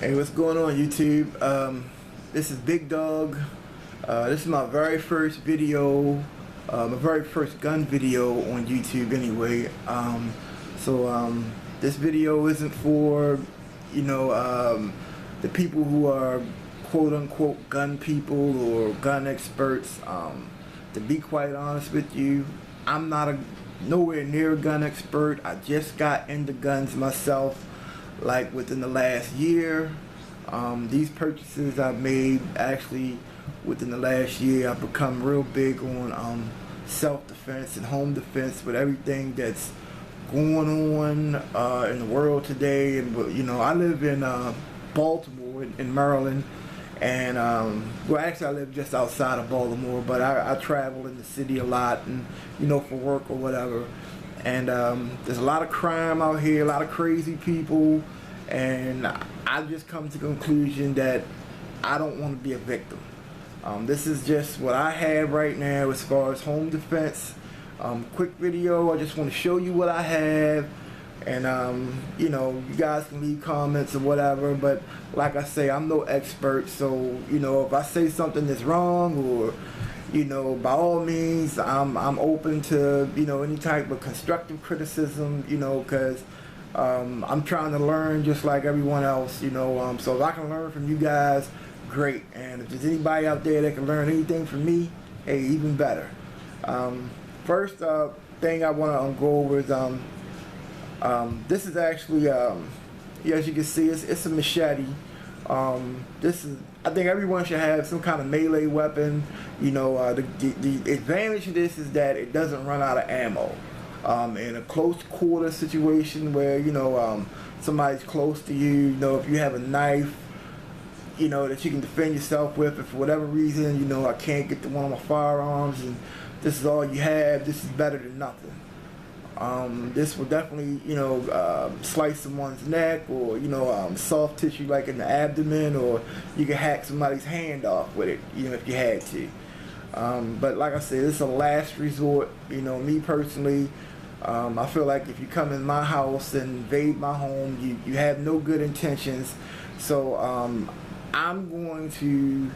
Hey, what's going on, YouTube? This is Big Dog. This is my very first video, my very first gun video on YouTube anyway. This video isn't for, the people who are quote-unquote gun people or gun experts. To be quite honest with you, I'm not nowhere near a gun expert. I just got into guns myself, like within the last year. These purchases I've made actually within the last year. I've become real big on self-defense and home defense with everything that's going on in the world today. And I live in Baltimore in Maryland, and well, actually I live just outside of Baltimore, but I travel in the city a lot, and for work or whatever. And there's a lot of crime out here, a lot of crazy people, and I've just come to the conclusion that I don't want to be a victim. This is just what I have right now as far as home defense. Quick video. I just want to show you what I have, and you guys can leave comments or whatever, but like I say, I'm no expert, so if I say something that's wrong, or by all means, I'm open to any type of constructive criticism, because I'm trying to learn just like everyone else, so if I can learn from you guys, great. And if there's anybody out there that can learn anything from me, hey, even better. First thing I want to go over is this is actually as you can see, it's a machete. I think everyone should have some kind of melee weapon. The advantage of this is that it doesn't run out of ammo. In a close quarter situation where somebody's close to you, if you have a knife, that you can defend yourself with, if for whatever reason I can't get to one of my firearms and this is all you have, this is better than nothing. This will definitely slice someone's neck, or soft tissue like in the abdomen, or you can hack somebody's hand off with it, if you had to. But like I said, this is a last resort. Me personally, I feel like if you come in my house and invade my home, you have no good intentions. So I'm going to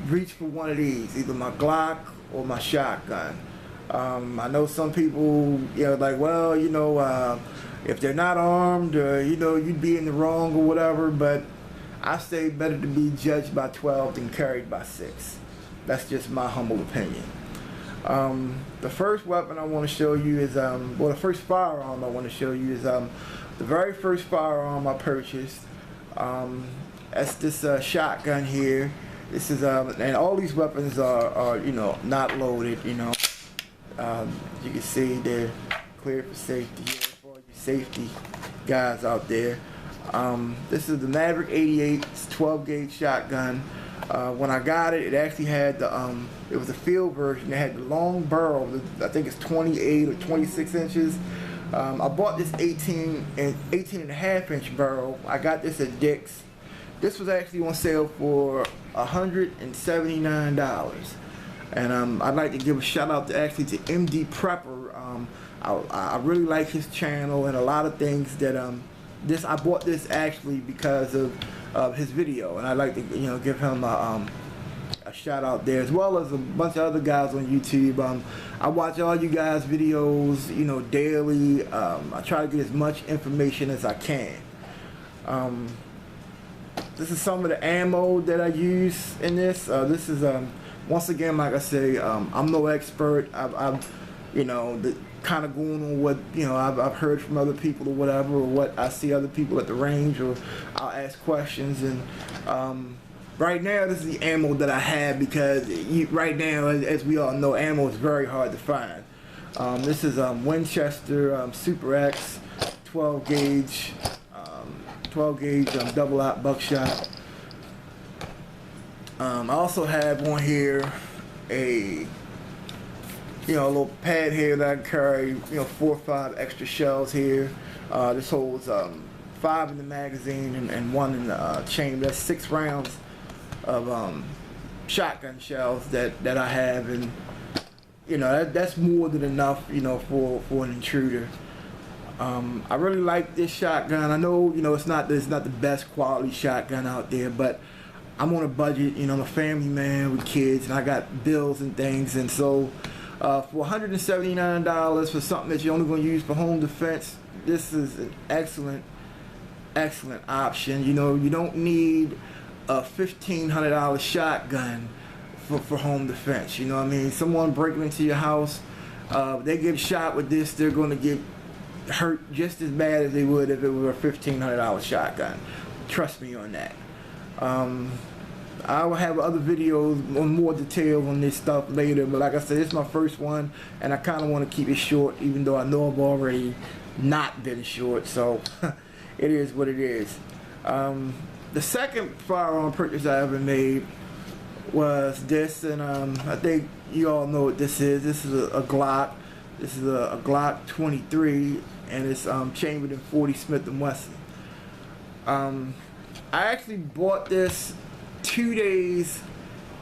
reach for one of these, either my Glock or my shotgun. I know some people, like, well, if they're not armed, or you'd be in the wrong or whatever. But I say better to be judged by 12 than carried by 6. That's just my humble opinion. The first weapon I want to show you is, the first firearm I want to show you is the very first firearm I purchased. That's this shotgun here. This is and all these weapons are not loaded. You can see they're clear for safety here for your safety guys out there. This is the Maverick 88. It's a 12 gauge shotgun. When I got it, it actually had the it was a field version. It had the long barrel. I think it's 28 or 26 inches. I bought this 18 and a half inch barrel. I got this at Dick's. This was actually on sale for $179. And I'd like to give a shout out to MD Prepper. I really like his channel and a lot of things that I bought this actually because of his video, and I'd like to give him a shout out there, as well as a bunch of other guys on YouTube. I watch all you guys' videos daily. I try to get as much information as I can. This is some of the ammo that I use in this. This is once again, like I say, I'm no expert. I've kind of going on what I've heard from other people or whatever, or what I see other people at the range, or I'll ask questions. And right now, this is the ammo that I have, because right now, as we all know, ammo is very hard to find. This is Winchester Super X 12 gauge double-aught buckshot. I also have on here a little pad here that I can carry 4 or 5 extra shells here. This holds 5 in the magazine and 1 in the chamber. That's 6 rounds of shotgun shells that I have, and that's more than enough for an intruder. I really like this shotgun. I know, it's not the best quality shotgun out there, but I'm on a budget. I'm a family man with kids, and I got bills and things, and so for $179 for something that you're only going to use for home defense, this is an excellent option. You don't need a $1,500 shotgun for home defense. Someone breaking into your house, they get shot with this, they're going to get hurt just as bad as they would if it were a $1,500 shotgun. Trust me on that. I will have other videos on more details on this stuff later, but like I said, it's my first one, and I kind of want to keep it short, even though I know I've already not been short, so it is what it is. The second firearm purchase I ever made was this, and I think you all know what this is. This is a Glock. This is a Glock 23, and it's chambered in 40 Smith & Wesson. I actually bought this 2 days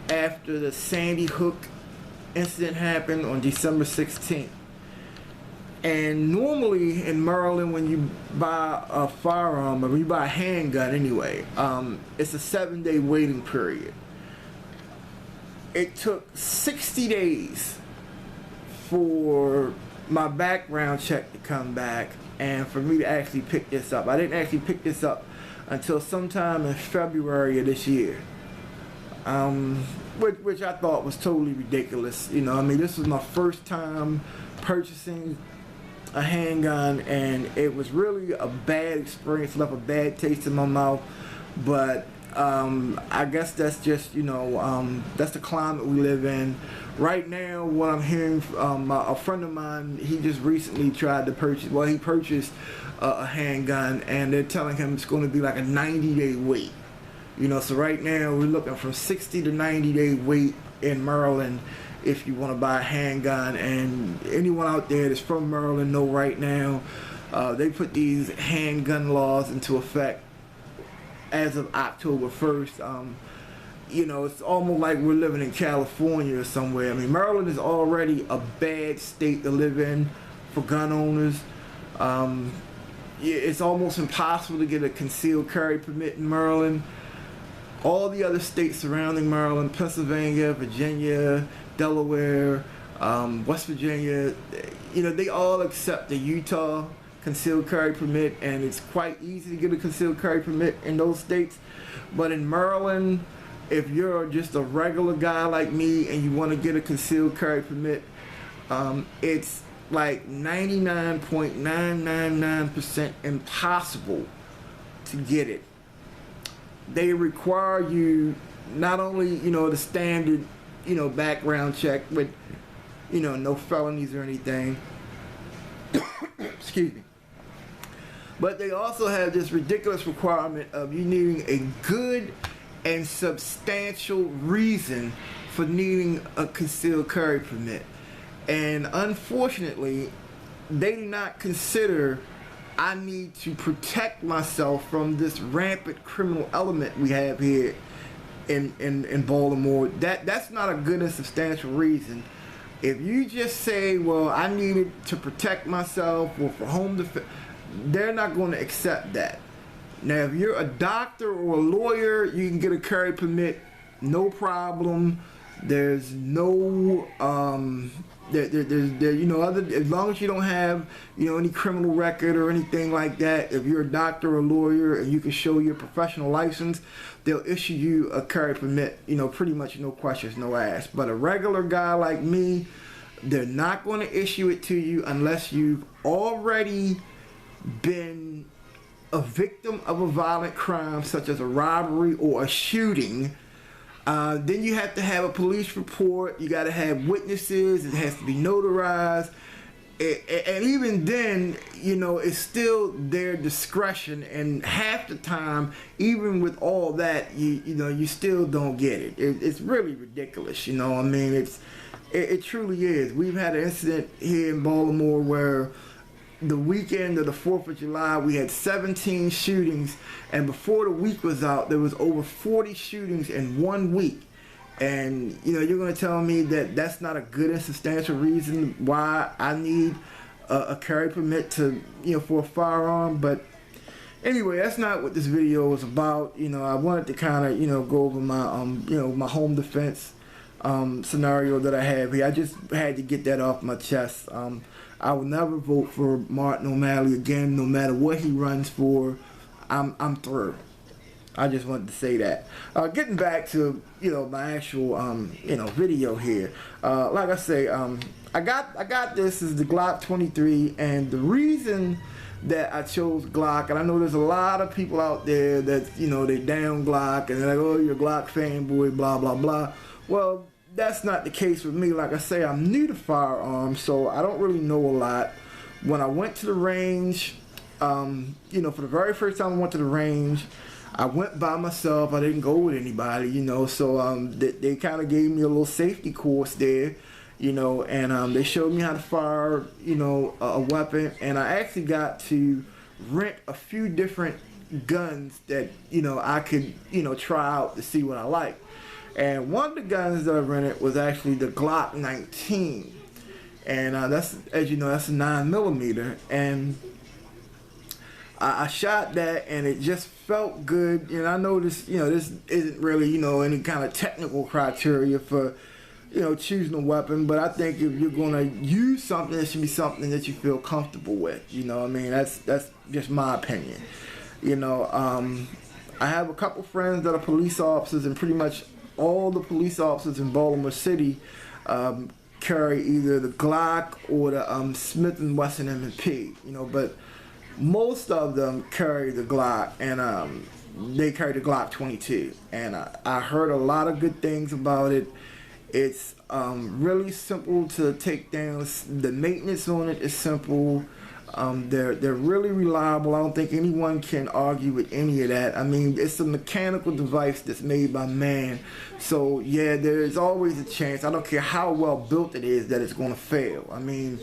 after the Sandy Hook incident happened on December 16th. And normally in Maryland, when you buy a firearm, or when you buy a handgun anyway, it's a 7-day waiting period. It took 60 days for my background check to come back and for me to actually pick this up. I didn't actually pick this up until sometime in February of this year, which I thought was totally ridiculous. This was my first time purchasing a handgun, and it was really a bad experience, left a bad taste in my mouth, but I guess that's just, that's the climate we live in. Right now, what I'm hearing from a friend of mine, he just recently tried to he purchased a handgun, and they're telling him it's going to be like a 90-day wait. So right now we're looking from 60 to 90-day wait in Maryland if you want to buy a handgun. And anyone out there that's from Maryland know right now they put these handgun laws into effect as of October 1st. It's almost like we're living in California or somewhere. Maryland is already a bad state to live in for gun owners. It's almost impossible to get a concealed carry permit in Maryland. All the other states surrounding Maryland, Pennsylvania, Virginia, Delaware, West Virginia, they all accept the Utah concealed carry permit, and it's quite easy to get a concealed carry permit in those states. But in Maryland, if you're just a regular guy like me and you want to get a concealed carry permit, it's like 99.999% impossible to get it. They require you not only, the standard, background check with, no felonies or anything. Excuse me. But they also have this ridiculous requirement of you needing a good and substantial reason for needing a concealed carry permit. And unfortunately, they do not consider I need to protect myself from this rampant criminal element we have here in Baltimore. That's not a good and substantial reason. If you just say, well, I needed to protect myself or for home defense, they're not going to accept that. Now, if you're a doctor or a lawyer, you can get a carry permit, no problem. There's no, as long as you don't have, any criminal record or anything like that. If you're a doctor or a lawyer and you can show your professional license, they'll issue you a carry permit, pretty much no questions, no ask. But a regular guy like me, they're not going to issue it to you unless you've already been a victim of a violent crime, such as a robbery or a shooting. Then you have to have a police report. You got to have witnesses. It has to be notarized. And even then, it's still their discretion. And half the time, even with all that, you still don't get it. It's really ridiculous. It truly is. We've had an incident here in Baltimore where the weekend of the 4th of July, we had 17 shootings, and before the week was out, there was over 40 shootings in 1 week. And, you're going to tell me that that's not a good and substantial reason why I need a carry permit to, you know, for a firearm. But anyway, that's not what this video is about. You know, I wanted to kind of, you know, go over my you know, my home defense scenario that I have here. I just had to get that off my chest. I will never vote for Martin O'Malley again, no matter what he runs for. I'm through. I just wanted to say that. Getting back to, you know, my actual you know, video here. Like I say, I got this is the Glock 23, and the reason that I chose Glock, and I know there's a lot of people out there that, you know, they down Glock and they're like, oh, you're a Glock fanboy, blah blah blah. Well, that's not the case with me. Like I say, I'm new to firearms, so I don't really know a lot. When I went to the range, you know, for the very first time I went to the range, I went by myself. I didn't go with anybody, you know, so they kind of gave me a little safety course there, you know, and they showed me how to fire, you know, a weapon, and I actually got to rent a few different guns that, you know, I could, you know, try out to see what I like. And one of the guns that I rented was actually the Glock 19, and that's, as you know, that's a 9mm, and I shot that, and it just felt good. And I know this, you know, this isn't really, you know, any kind of technical criteria for, you know, choosing a weapon, but I think if you're gonna use something, it should be something that you feel comfortable with. You know what I mean? That's just my opinion. You know, I have a couple friends that are police officers, and pretty much all the police officers in Baltimore City carry either the Glock or the Smith & Wesson M&P. You know, but most of them carry the Glock, and they carry the Glock 22. And I heard a lot of good things about it. It's really simple to take down. The maintenance on it is simple. They're really reliable. I don't think anyone can argue with any of that. I mean, it's a mechanical device that's made by man. So yeah, there's always a chance. I don't care how well built it is that it's going to fail. I mean,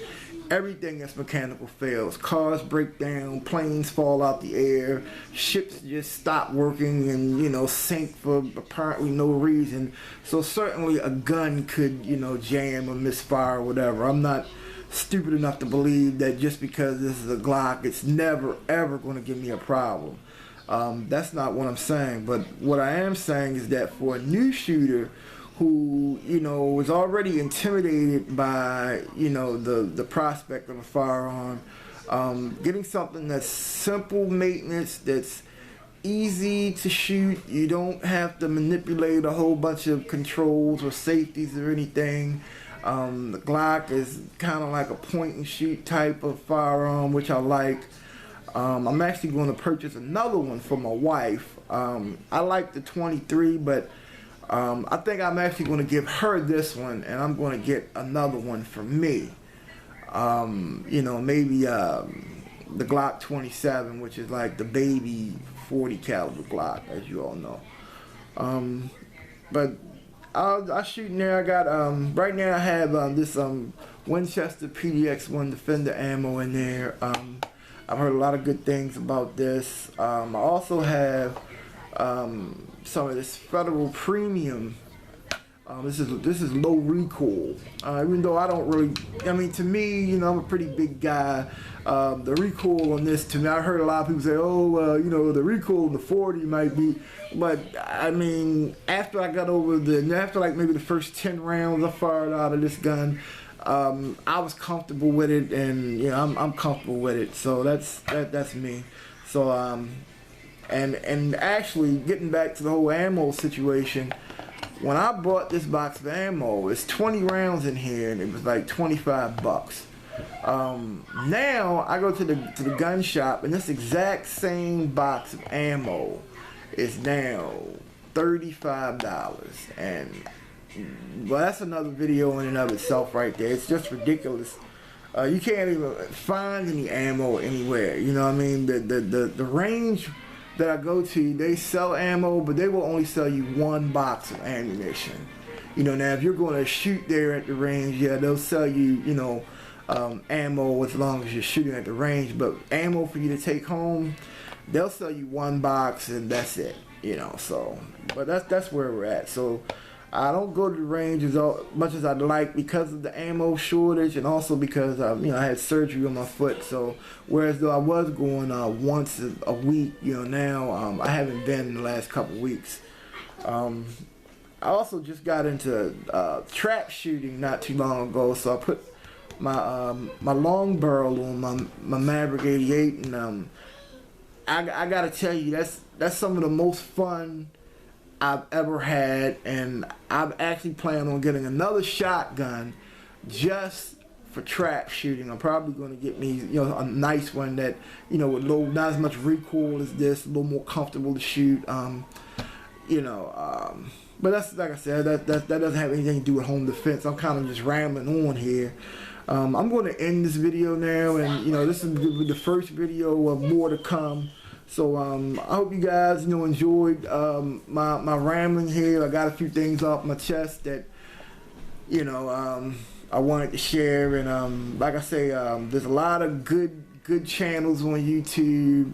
everything that's mechanical fails. Cars break down, planes fall out the air, ships just stop working and, you know, sink for apparently no reason. So certainly a gun could, you know, jam or misfire or whatever. I'm not stupid enough to believe that just because this is a Glock, it's never ever going to give me a problem. That's not what I'm saying. But what I am saying is that for a new shooter who, you know, was already intimidated by, you know, the prospect of a firearm, getting something that's simple maintenance, that's easy to shoot, you don't have to manipulate a whole bunch of controls or safeties or anything. The Glock is kind of like a point and shoot type of firearm, which I like. I'm actually going to purchase another one for my wife. I like the 23, but I think I'm actually going to give her this one, and I'm going to get another one for me. You know, maybe the Glock 27, which is like the baby 40 caliber Glock, as you all know. But I shoot in there. I got right now I have this Winchester PDX-1 Defender ammo in there. I've heard a lot of good things about this. I also have some of this Federal Premium. This is low recoil. Even though I don't really, I mean, to me, you know, I'm a pretty big guy. The recoil on this, to me, I heard a lot of people say, oh, you know, the recoil on the 40 might be, but I mean, after I got over after like maybe the first 10 rounds I fired out of this gun, I was comfortable with it, and you know, I'm comfortable with it. So that's me. So and actually getting back to the whole ammo situation. When I bought this box of ammo, it's 20 rounds in here, and it was like 25 bucks. Now I go to the gun shop, and this exact same box of ammo is now $35, and well, that's another video in and of itself right there. It's just ridiculous. You can't even find any ammo anywhere. You know what I mean? The range that I go to, they sell ammo, but they will only sell you one box of ammunition. You know, now if you're going to shoot there at the range, yeah, they'll sell you, you know, ammo as long as you're shooting at the range. But ammo for you to take home, they'll sell you one box and that's it. You know, so but that's where we're at. So I don't go to the range as much as I'd like because of the ammo shortage, and also because you know, I had surgery on my foot. So whereas though I was going once a week, you know, now I haven't been in the last couple weeks. I also just got into trap shooting not too long ago, so I put my my long barrel on my Maverick 88, and I gotta tell you, that's some of the most fun I've ever had, and I'm actually planning on getting another shotgun just for trap shooting. I'm probably going to get me, you know, a nice one that, you know, with low, not as much recoil as this, a little more comfortable to shoot. You know, but that's, like I said, that doesn't have anything to do with home defense. I'm kind of just rambling on here. I'm going to end this video now, and you know, this is the first video of more to come. So I hope you guys, you know, enjoyed my rambling here. I got a few things off my chest that, you know, I wanted to share, and like I say, there's a lot of good channels on YouTube.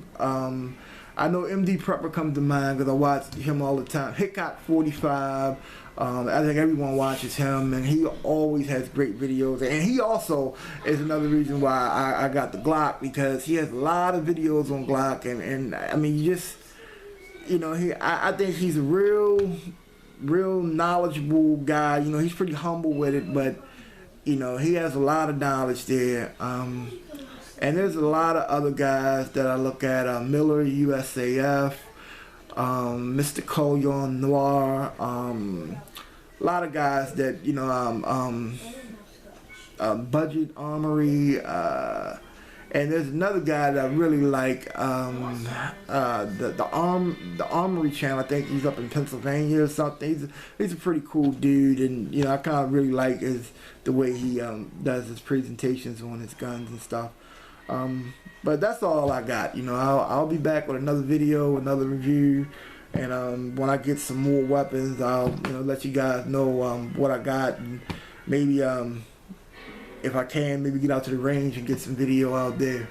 I know MD Prepper comes to mind because I watch him all the time. Hickok 45. I think everyone watches him, and he always has great videos. And he also is another reason why I got the Glock, because he has a lot of videos on Glock, and I mean, you just, you know, I think he's a real knowledgeable guy. You know, he's pretty humble with it, but you know, he has a lot of knowledge there. And there's a lot of other guys that I look at, Miller USAF, Mr. Collion Noir, a lot of guys that, you know, Budget Armory, and there's another guy that I really like, the Armory channel. I think he's up in Pennsylvania or something. He's a pretty cool dude, and you know, I kind of really like the way he does his presentations on his guns and stuff. But that's all I got. You know, I'll be back with another video, another review, and when I get some more weapons, I'll, you know, let you guys know what I got, and maybe if I can, maybe get out to the range and get some video out there.